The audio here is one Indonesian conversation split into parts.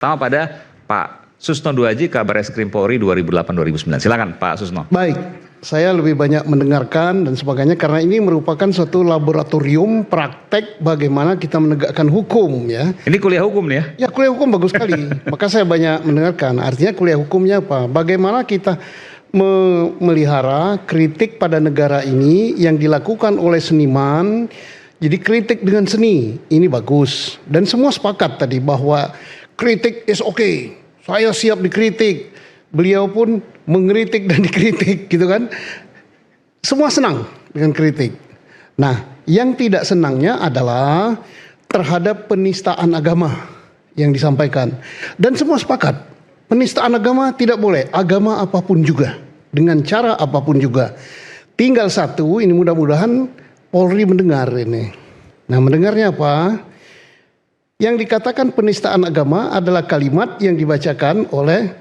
Pertama pada Pak Susno Duaji, Kabar Eskrim Polri 2008-2009. Silakan Pak Susno. Baik, saya lebih banyak mendengarkan dan sebagainya karena ini merupakan suatu laboratorium praktek bagaimana kita menegakkan hukum ya. Ini kuliah hukum nih ya? Ya kuliah hukum bagus sekali, maka saya banyak mendengarkan. Artinya kuliah hukumnya apa? Bagaimana kita memelihara kritik pada negara ini yang dilakukan oleh seniman. Jadi kritik dengan seni ini bagus dan semua sepakat tadi bahwa kritik is okay. Saya siap dikritik. Beliau pun mengkritik dan dikritik gitu kan. Semua senang dengan kritik. Nah, yang tidak senangnya adalah terhadap penistaan agama yang disampaikan. Dan semua sepakat, penistaan agama tidak boleh, agama apapun juga, dengan cara apapun juga. Tinggal satu, ini mudah-mudahan Polri mendengar ini. Nah, mendengarnya apa? Yang dikatakan penistaan agama adalah kalimat yang dibacakan oleh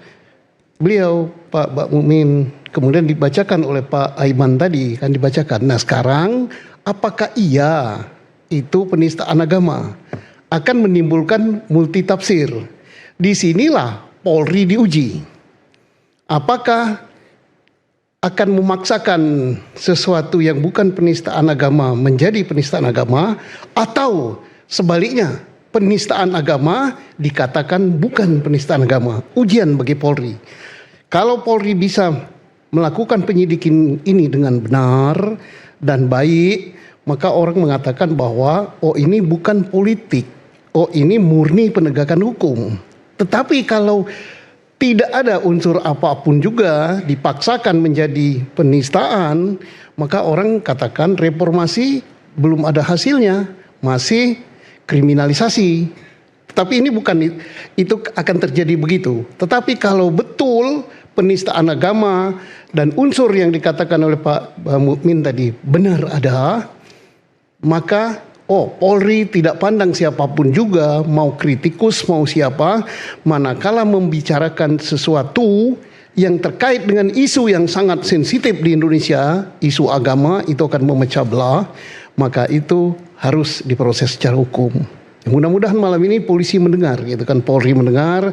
beliau Pak Mukmin, kemudian dibacakan oleh Pak Aiman tadi, kan dibacakan. Nah, sekarang apakah iya itu penistaan agama? Akan menimbulkan multitafsir. Disinilah Polri diuji. Apakah akan memaksakan sesuatu yang bukan penistaan agama menjadi penistaan agama, atau sebaliknya penistaan agama dikatakan bukan penistaan agama. Ujian bagi Polri. Kalau Polri bisa melakukan penyidikan ini dengan benar dan baik, maka orang mengatakan bahwa oh ini bukan politik, oh ini murni penegakan hukum. Tetapi kalau tidak ada unsur apapun juga dipaksakan menjadi penistaan, maka orang katakan reformasi belum ada hasilnya, masih kriminalisasi. Tapi ini bukan itu akan terjadi begitu. Tetapi kalau betul penistaan agama dan unsur yang dikatakan oleh Pak Mukmin tadi benar ada, maka Polri tidak pandang siapapun juga, mau kritikus mau siapa, manakala membicarakan sesuatu yang terkait dengan isu yang sangat sensitif di Indonesia, isu agama itu akan memecah belah, maka itu harus diproses secara hukum. Mudah-mudahan malam ini polisi mendengar, gitu kan, Polri mendengar.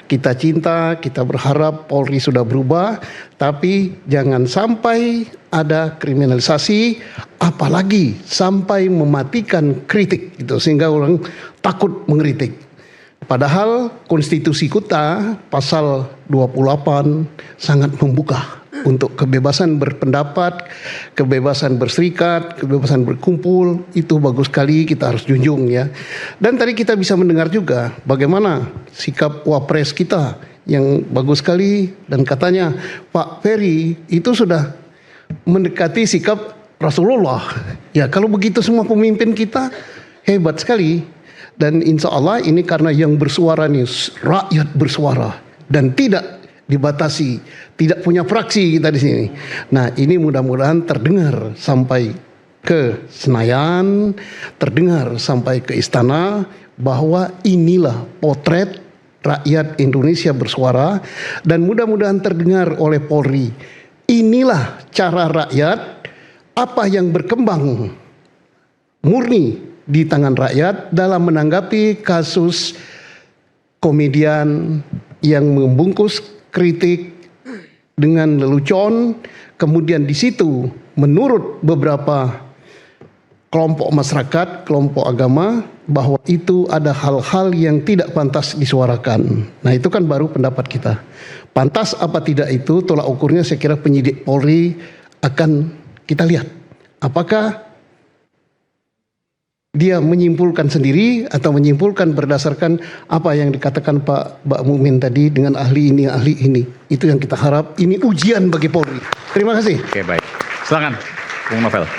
Kita cinta, kita berharap Polri sudah berubah, tapi jangan sampai ada kriminalisasi, apalagi sampai mematikan kritik, gitu, sehingga orang takut mengkritik. Padahal konstitusi kita pasal 28 sangat membuka untuk kebebasan berpendapat, kebebasan berserikat, kebebasan berkumpul. Itu bagus sekali, kita harus junjung ya. Dan tadi kita bisa mendengar juga bagaimana sikap Wapres kita yang bagus sekali, dan katanya Pak Ferry itu sudah mendekati sikap Rasulullah. Ya, kalau begitu semua pemimpin kita hebat sekali. Dan insya Allah ini karena yang bersuara nih rakyat bersuara dan tidak dibatasi, tidak punya fraksi kita di sini. Nah, ini mudah-mudahan terdengar sampai ke Senayan, terdengar sampai ke istana bahwa inilah potret rakyat Indonesia bersuara, dan mudah-mudahan terdengar oleh Polri. Inilah cara rakyat, apa yang berkembang murni di tangan rakyat dalam menanggapi kasus komedian yang membungkus kritik dengan lelucon, kemudian di situ menurut beberapa kelompok masyarakat, kelompok agama, bahwa itu ada hal-hal yang tidak pantas disuarakan. Nah, itu kan baru pendapat kita. Pantas apa tidak itu, tolak ukurnya saya kira penyidik Polri akan kita lihat. Apakah dia menyimpulkan sendiri atau menyimpulkan berdasarkan apa yang dikatakan Pak Mukmin tadi dengan ahli ini. Itu yang kita harap. Ini ujian bagi Polri. Terima kasih. Oke, baik. Silakan, Bung Novel.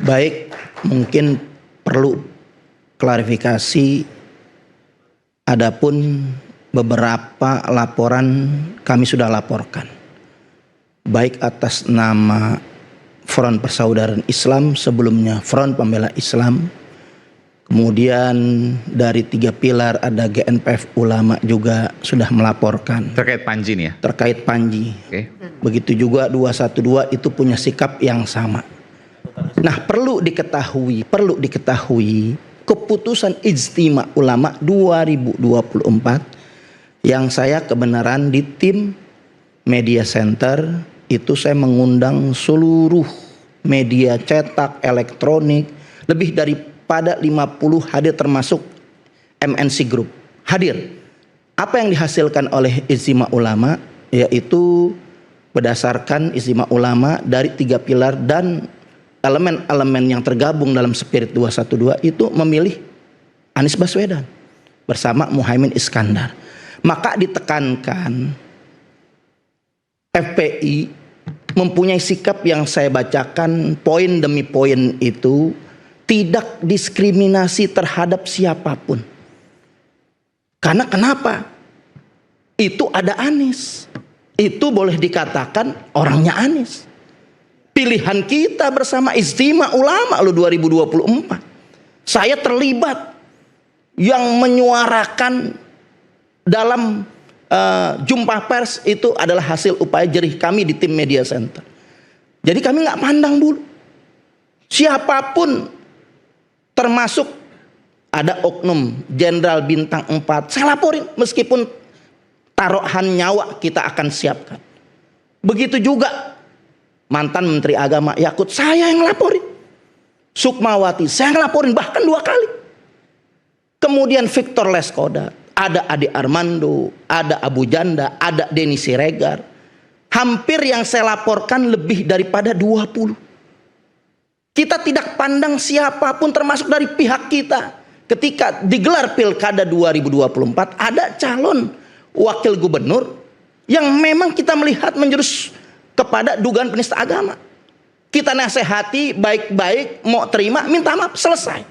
Baik, mungkin perlu klarifikasi. Adapun beberapa laporan kami sudah laporkan, baik atas nama Front Persaudaraan Islam, sebelumnya Front Pembela Islam, kemudian dari 3 pilar ada GNPF Ulama juga sudah melaporkan. Terkait Panji nih ya? Terkait Panji. Oke. Begitu juga 212 itu punya sikap yang sama. Nah, perlu diketahui, keputusan Ijtima Ulama 2024 yang saya kebenaran di tim Media Center itu saya mengundang seluruh media cetak, elektronik, lebih daripada 50 hadir termasuk MNC Group hadir. Apa yang dihasilkan oleh Ijtima Ulama yaitu berdasarkan Ijtima Ulama dari 3 pilar dan elemen-elemen yang tergabung dalam Spirit 212 itu memilih Anies Baswedan bersama Muhaimin Iskandar. Maka ditekankan FPI mempunyai sikap yang saya bacakan poin demi poin itu, tidak diskriminasi terhadap siapapun. Karena kenapa? Itu ada Anies. Itu boleh dikatakan orangnya Anies. Pilihan kita bersama Ijtima Ulama 2024. Saya terlibat yang menyuarakan dalam jumpa pers itu adalah hasil upaya jerih kami di tim Media Center. Jadi kami nggak pandang bulu. Siapapun termasuk ada oknum Jenderal Bintang 4, saya laporin meskipun taruhan nyawa kita akan siapkan. Begitu juga mantan Menteri Agama Yakut, saya yang laporin. Sukmawati, saya yang laporin bahkan 2 kali. Kemudian Victor Leskodat, ada Ade Armando, ada Abu Janda, ada Denny Siregar. Hampir yang saya laporkan lebih daripada 20. Kita tidak pandang siapapun termasuk dari pihak kita. Ketika digelar Pilkada 2024 ada calon wakil gubernur yang memang kita melihat menjurus kepada dugaan penista agama. Kita nasihati baik-baik, mau terima, minta maaf, selesai.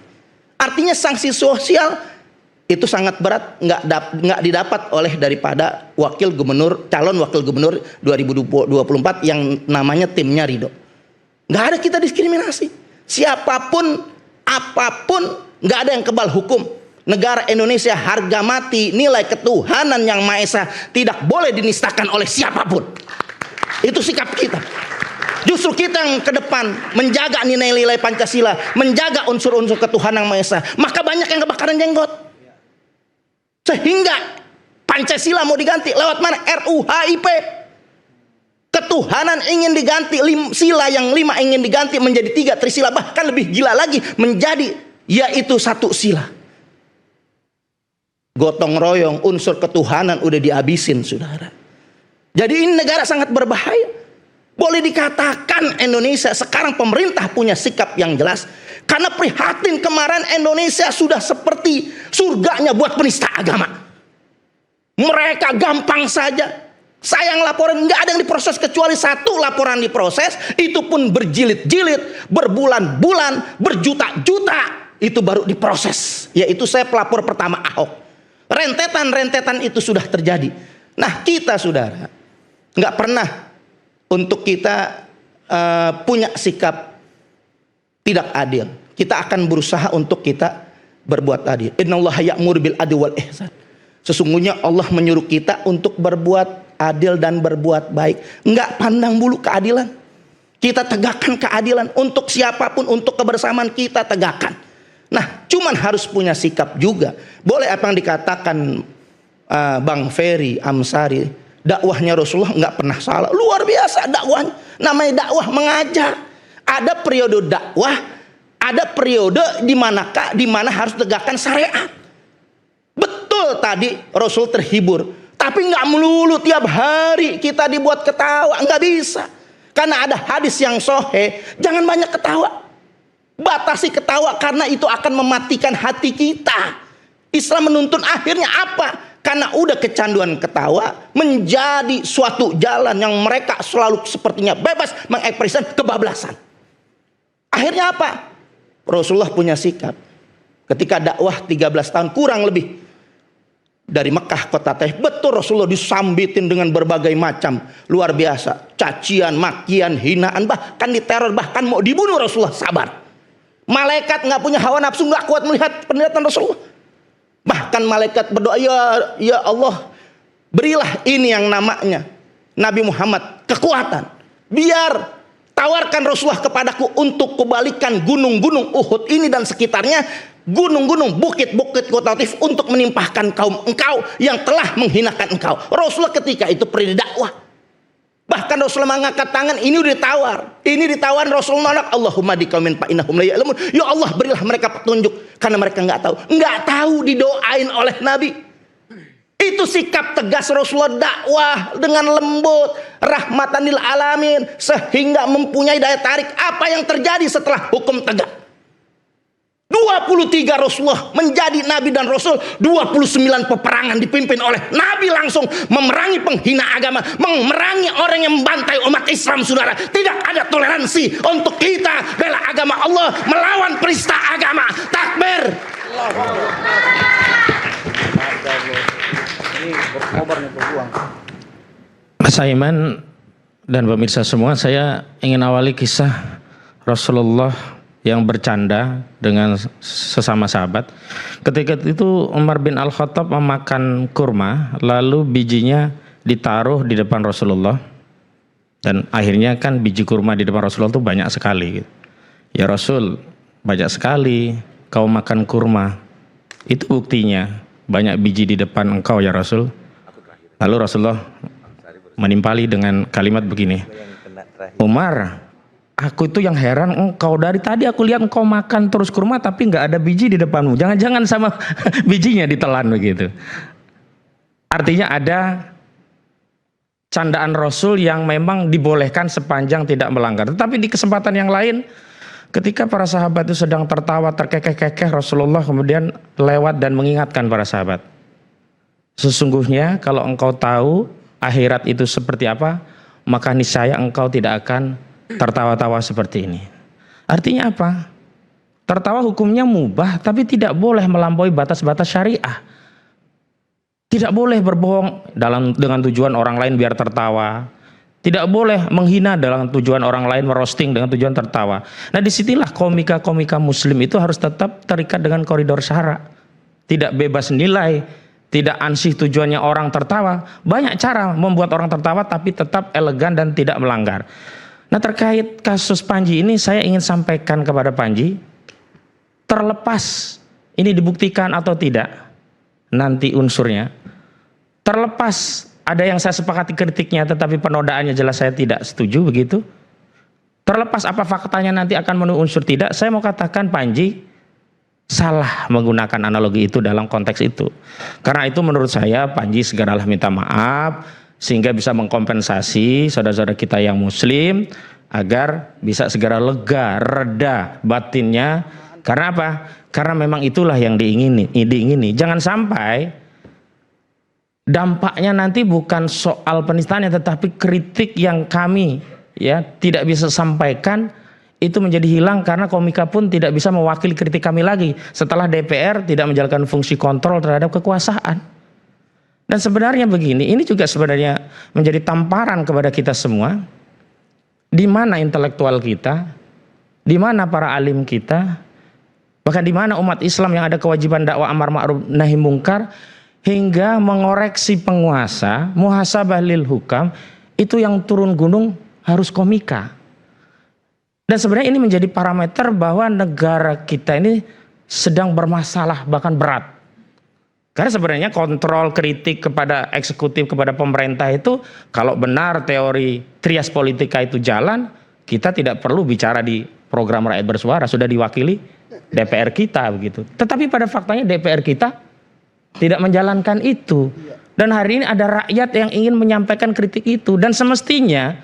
Artinya sanksi sosial itu sangat berat, nggak didapat oleh daripada calon wakil gubernur 2024 yang namanya timnya Ridho. Nggak ada kita diskriminasi. Siapapun, apapun, nggak ada yang kebal hukum. Negara Indonesia harga mati, nilai ketuhanan yang Maha Esa tidak boleh dinistakan oleh siapapun. Itu sikap kita. Justru kita yang ke depan menjaga nilai-nilai Pancasila, menjaga unsur-unsur ketuhanan Maha Esa. Maka banyak yang kebakaran jenggot. Sehingga Pancasila mau diganti lewat mana? RUHIP. Ketuhanan ingin diganti, sila yang 5 ingin diganti menjadi 3 trisila, bahkan lebih gila lagi menjadi yaitu 1 sila. Gotong royong unsur ketuhanan udah dihabisin, saudara. Jadi ini negara sangat berbahaya. Boleh dikatakan Indonesia sekarang pemerintah punya sikap yang jelas. Karena prihatin kemarin Indonesia sudah seperti surganya buat penista agama. Mereka gampang saja. Saya yang laporan nggak ada yang diproses kecuali 1 laporan diproses. Itu pun berjilid-jilid, berbulan-bulan, berjuta-juta. Itu baru diproses. Yaitu saya pelapor pertama Ahok. Rentetan-rentetan itu sudah terjadi. Nah kita saudara nggak pernah untuk kita punya sikap tidak adil. Kita akan berusaha untuk kita berbuat adil. Innallaha ya'muru bil adli wal ihsan. Sesungguhnya Allah menyuruh kita untuk berbuat adil dan berbuat baik. Enggak pandang bulu keadilan. Kita tegakkan keadilan untuk siapapun, untuk kebersamaan kita tegakkan. Nah, cuman harus punya sikap juga. Boleh apa yang dikatakan Bang Ferry Amsari, dakwahnya Rasulullah nggak pernah salah. Luar biasa dakwahnya. Namanya dakwah mengajar. Ada periode dakwah, ada periode di mana harus tegakkan syariat. Betul tadi Rasul terhibur, tapi nggak melulu tiap hari kita dibuat ketawa, nggak bisa. Karena ada hadis yang sahih, jangan banyak ketawa. Batasi ketawa karena itu akan mematikan hati kita. Islam menuntun akhirnya apa? Karena udah kecanduan ketawa menjadi suatu jalan yang mereka selalu sepertinya bebas mengekspresikan kebablasan. Akhirnya apa? Rasulullah punya sikap. Ketika dakwah 13 tahun kurang lebih dari Mekah kota Taif, betul Rasulullah disambitin dengan berbagai macam luar biasa, cacian, makian, hinaan, bahkan diteror, bahkan mau dibunuh Rasulullah sabar. Malaikat nggak punya hawa nafsu, nggak kuat melihat penderitaan Rasulullah. Bahkan malaikat berdoa, ya Allah, berilah ini yang namanya Nabi Muhammad kekuatan. Biar tawarkan Rasulullah kepadaku untuk kembalikan gunung-gunung Uhud ini dan sekitarnya gunung-gunung, bukit-bukit kotatif untuk menimpahkan kaum engkau yang telah menghinakan engkau. Rasulullah ketika itu beri dakwah. Bahkan Rasulullah mengangkat tangan, ini udah ditawar. Ini ditawar Rasulullah nolak. Allahumma diqaumin fa innahum la ya'lamun. Ya Allah, berilah mereka petunjuk karena mereka nggak tahu. Nggak tahu didoain oleh Nabi. Itu sikap tegas Rasulullah, dakwah dengan lembut, rahmatan lil alamin, sehingga mempunyai daya tarik. Apa yang terjadi setelah hukum tegak? 23 Rasulullah menjadi Nabi dan Rasul, 29 peperangan dipimpin oleh Nabi langsung, memerangi penghina agama, memerangi orang yang membantai umat Islam, saudara. Tidak ada toleransi untuk kita bela agama Allah melawan penista agama. Takbir. Mas Aiman dan pemirsa semua, saya ingin awali kisah Rasulullah yang bercanda dengan sesama sahabat. Ketika itu Umar bin Al-Khattab memakan kurma, lalu bijinya ditaruh di depan Rasulullah, dan akhirnya kan biji kurma di depan Rasulullah itu banyak sekali. Ya Rasul, banyak sekali kau makan kurma, itu buktinya banyak biji di depan engkau ya Rasul. Lalu Rasulullah menimpali dengan kalimat begini, Umar, aku itu yang heran engkau, dari tadi aku lihat engkau makan terus kurma tapi nggak ada biji di depanmu. Jangan-jangan sama bijinya ditelan begitu. Artinya ada candaan Rasul yang memang dibolehkan sepanjang tidak melanggar. Tetapi di kesempatan yang lain, ketika para sahabat itu sedang tertawa terkekeh-kekeh, Rasulullah kemudian lewat dan mengingatkan para sahabat. Sesungguhnya kalau engkau tahu akhirat itu seperti apa, maka niscaya engkau tidak akan tertawa-tawa seperti ini. Artinya apa? Tertawa hukumnya mubah, tapi tidak boleh melampaui batas-batas syariah. Tidak boleh berbohong dengan tujuan orang lain biar tertawa. Tidak boleh menghina dengan tujuan orang lain, merosting dengan tujuan tertawa. Nah, disitulah komika-komika muslim itu harus tetap terikat dengan koridor syara. Tidak bebas nilai, tidak ansih tujuannya orang tertawa. Banyak cara membuat orang tertawa tapi tetap elegan dan tidak melanggar. Nah, terkait kasus Panji ini saya ingin sampaikan kepada Panji, terlepas ini dibuktikan atau tidak nanti unsurnya, terlepas ada yang saya sepakati kritiknya tetapi penodaannya jelas saya tidak setuju begitu, terlepas apa faktanya nanti akan memenuhi unsur tidak, saya mau katakan Panji salah menggunakan analogi itu dalam konteks itu. Karena itu menurut saya Panji segeralah minta maaf sehingga bisa mengkompensasi saudara-saudara kita yang muslim agar bisa segera lega, reda batinnya. Karena apa? Karena memang itulah yang diingini. Jangan sampai dampaknya nanti bukan soal penistaannya tetapi kritik yang kami ya tidak bisa sampaikan itu menjadi hilang karena komika pun tidak bisa mewakili kritik kami lagi setelah DPR tidak menjalankan fungsi kontrol terhadap kekuasaan. Dan sebenarnya begini, ini juga sebenarnya menjadi tamparan kepada kita semua, di mana intelektual kita, di mana para alim kita, bahkan di mana umat Islam yang ada kewajiban dakwah amar ma'ruf nahi mungkar, hingga mengoreksi penguasa, muhasabah lil hukam, itu yang turun gunung harus komika. Dan sebenarnya ini menjadi parameter bahwa negara kita ini sedang bermasalah bahkan berat. Karena sebenarnya kontrol kritik kepada eksekutif, kepada pemerintah itu kalau benar teori trias politika itu jalan, kita tidak perlu bicara di program rakyat bersuara, sudah diwakili DPR kita begitu. Tetapi pada faktanya DPR kita tidak menjalankan itu. Dan hari ini ada rakyat yang ingin menyampaikan kritik itu, dan semestinya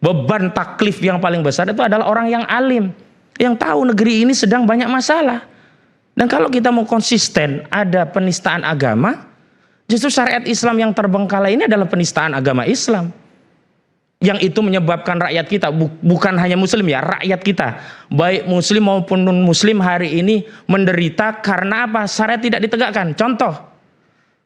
beban taklif yang paling besar itu adalah orang yang alim, yang tahu negeri ini sedang banyak masalah. Dan kalau kita mau konsisten ada penistaan agama, justru syariat Islam yang terbengkalai ini adalah penistaan agama Islam. Yang itu menyebabkan rakyat kita, bukan hanya muslim ya, rakyat kita, baik muslim maupun non muslim hari ini menderita karena apa? Syariat tidak ditegakkan. Contoh,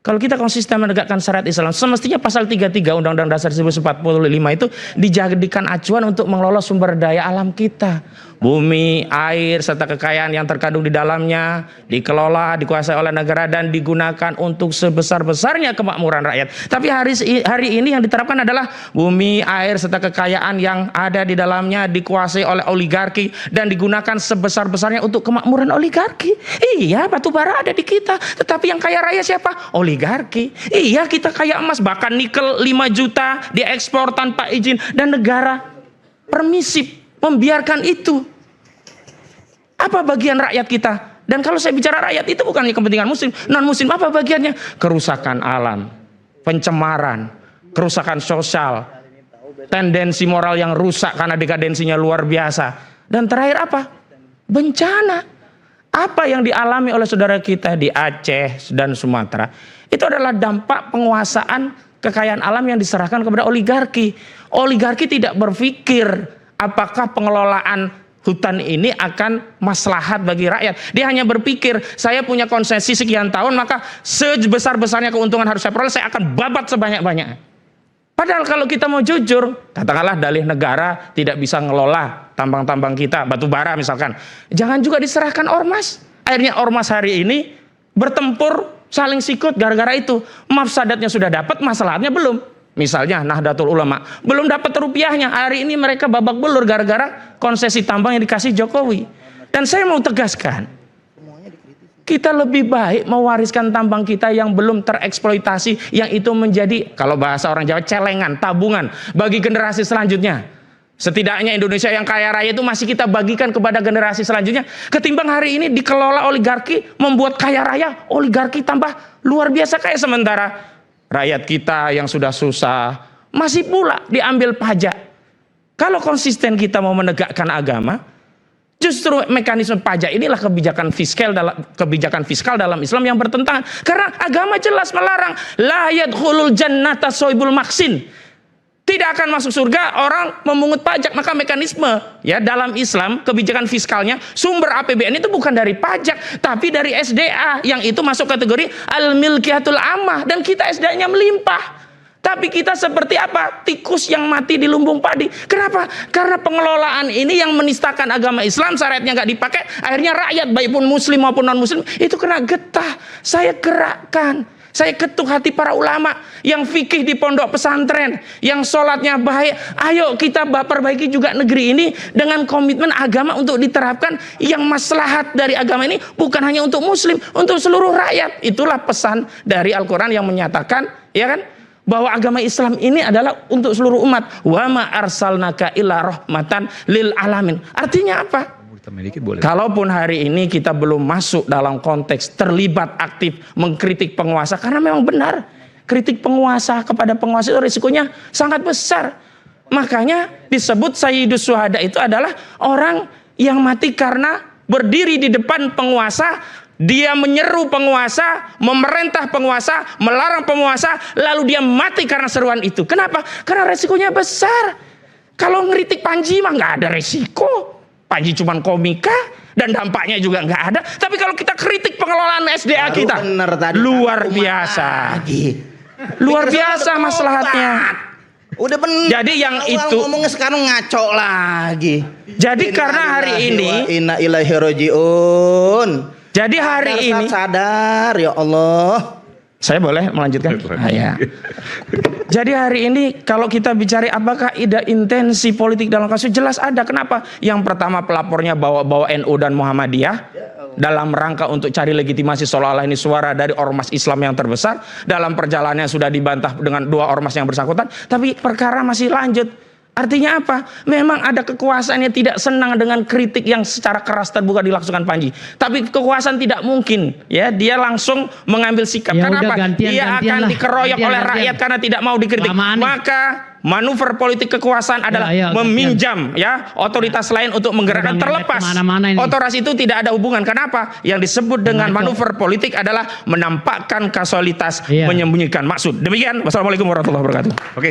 Kalau kita konsisten menegakkan syariat Islam, semestinya pasal 33 Undang-Undang Dasar 1945 itu dijadikan acuan untuk mengelola sumber daya alam kita. Bumi, air, serta kekayaan yang terkandung di dalamnya dikelola, dikuasai oleh negara dan digunakan untuk sebesar-besarnya kemakmuran rakyat. Tapi hari ini yang diterapkan adalah bumi, air, serta kekayaan yang ada di dalamnya dikuasai oleh oligarki dan digunakan sebesar-besarnya untuk kemakmuran oligarki. Iya, batu bara ada di kita, tetapi yang kaya raya siapa? Oligarki. Iya, kita kaya emas, bahkan nikel 5 juta diekspor tanpa izin dan negara permisif membiarkan itu. Apa bagian rakyat kita? Dan kalau saya bicara rakyat, itu bukannya kepentingan muslim, non muslim, apa bagiannya? Kerusakan alam, pencemaran, kerusakan sosial, tendensi moral yang rusak karena dekadensinya luar biasa. Dan terakhir apa? Bencana. Apa yang dialami oleh saudara kita di Aceh dan Sumatera itu adalah dampak penguasaan kekayaan alam yang diserahkan kepada oligarki. Oligarki tidak berpikir apakah pengelolaan hutan ini akan maslahat bagi rakyat. Dia hanya berpikir, saya punya konsesi sekian tahun, maka sebesar-besarnya keuntungan harus saya peroleh, saya akan babat sebanyak-banyaknya. Padahal kalau kita mau jujur, katakanlah dalih negara tidak bisa ngelola tambang-tambang kita, batu bara misalkan, jangan juga diserahkan ormas. Akhirnya ormas hari ini bertempur, saling sikut gara-gara itu. Mafsadatnya sudah dapat, masalahnya belum. Misalnya Nahdlatul Ulama belum dapat rupiahnya, hari ini mereka babak belur gara-gara konsesi tambang yang dikasih Jokowi. Dan saya mau tegaskan, kita lebih baik mewariskan tambang kita yang belum tereksploitasi, yang itu menjadi, kalau bahasa orang Jawa, celengan, tabungan bagi generasi selanjutnya. Setidaknya Indonesia yang kaya raya itu masih kita bagikan kepada generasi selanjutnya, ketimbang hari ini dikelola oligarki, membuat kaya raya oligarki tambah luar biasa kaya, sementara rakyat kita yang sudah susah masih pula diambil pajak. Kalau konsisten kita mau menegakkan agama, justru mekanisme pajak inilah kebijakan fiskal dalam Islam yang bertentangan. Karena agama jelas melarang, la yadkhulul jannata soibul maksin. Tidak akan masuk surga orang memungut pajak. Maka mekanisme ya dalam Islam, kebijakan fiskalnya, sumber APBN itu bukan dari pajak, tapi dari SDA, yang itu masuk kategori al-milkiyatul ammah, dan kita SDA-nya melimpah. Tapi kita seperti apa? Tikus yang mati di lumbung padi. Kenapa? Karena pengelolaan ini yang menistakan agama Islam, syariatnya nggak dipakai, akhirnya rakyat baik pun muslim maupun non muslim itu kena getah. Saya gerakkan, saya ketuk hati para ulama yang fikih di pondok pesantren, yang sholatnya baik. Ayo kita perbaiki juga negeri ini dengan komitmen agama untuk diterapkan, yang maslahat dari agama ini bukan hanya untuk muslim, untuk seluruh rakyat. Itulah pesan dari Al-Quran yang menyatakan, ya kan, bahwa agama Islam ini adalah untuk seluruh umat. Wa ma arsalnaka illa rahmatan lil alamin. Artinya apa? Kalaupun hari ini kita belum masuk dalam konteks terlibat aktif mengkritik penguasa, karena memang benar kritik penguasa kepada penguasa itu risikonya sangat besar. Makanya disebut Sayyidus Syuhada itu adalah orang yang mati karena berdiri di depan penguasa, dia menyeru penguasa, memerintah penguasa, melarang penguasa, lalu dia mati karena seruan itu. Kenapa? Karena risikonya besar. Kalau ngeritik Panji mah nggak ada risiko. Panji cuman komika dan dampaknya juga nggak ada. Tapi kalau kita kritik pengelolaan SDA kita, luar biasa, luar biasa maslahatnya. Udah bener. Jadi yang itu ngomongnya sekarang ngaco lagi. Jadi karena hari ini, inna ilaihi rajiun. Jadi hari ini sadar, ya Allah. Saya boleh melanjutkan? Ya. Jadi hari ini kalau kita bicara apakah ada intensi politik dalam kasus, jelas ada. Kenapa? Yang pertama, pelapornya bawa NU dan Muhammadiyah dalam rangka untuk cari legitimasi, seolah-olah ini suara dari ormas Islam yang terbesar. Dalam perjalanannya sudah dibantah dengan dua ormas yang bersangkutan, tapi perkara masih lanjut. Artinya apa? Memang ada kekuasaan yang tidak senang dengan kritik yang secara keras terbuka dilakukan Panji. Tapi kekuasaan tidak mungkin, ya, dia langsung mengambil sikap. Ya Kenapa? udah, Dia akan dikeroyok oleh rakyat karena tidak mau dikritik. Maka manuver politik kekuasaan adalah meminjam ya otoritas lain untuk menggerakkan, terlepas otoritas itu tidak ada hubungan. Kenapa? Yang disebut dengan manuver politik adalah menampakkan kasualitas, menyembunyikan maksud. Demikian. Wassalamualaikum warahmatullahi wabarakatuh. Oke.